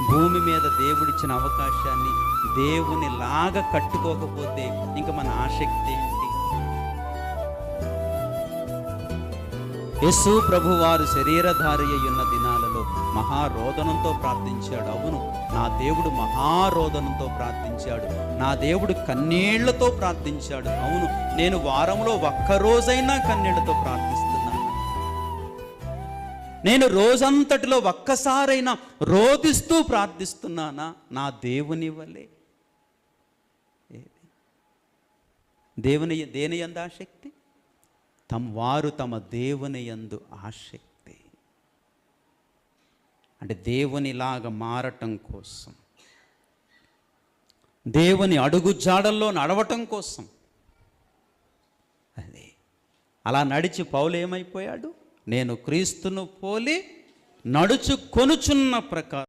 భూమి మీద దేవుడిచ్చిన అవకాశాన్ని దేవుని లాగా కట్టుకోకపోతే ఇంక మన ఆసక్తి ఏంటి? యేసు ప్రభువారు శరీరధారి అయ్యున్న దినాలలో మహారోదనంతో ప్రార్థించాడు. అవును, నా దేవుడు మహారోదనంతో ప్రార్థించాడు. నా దేవుడు కన్నీళ్లతో ప్రార్థించాడు. అవును, నేను వారంలో ఒక్కరోజైనా కన్నీళ్లతో ప్రార్థిస్తున్నాను. నేను రోజంతటిలో ఒక్కసారైనా రోదిస్తూ ప్రార్థిస్తున్నానా నా దేవుని వలె? దేని యందు ఆసక్తి? వారు తమ దేవుని యందు ఆసక్తి. అంటే దేవునిలాగా మారటం కోసం, దేవుని అడుగు జాడల్లో నడవటం కోసం. అదే అలా నడిచి పౌలు ఏమైపోయాడు? నేను క్రీస్తును పోలి నడుచుకొనుచున్న ప్రకారం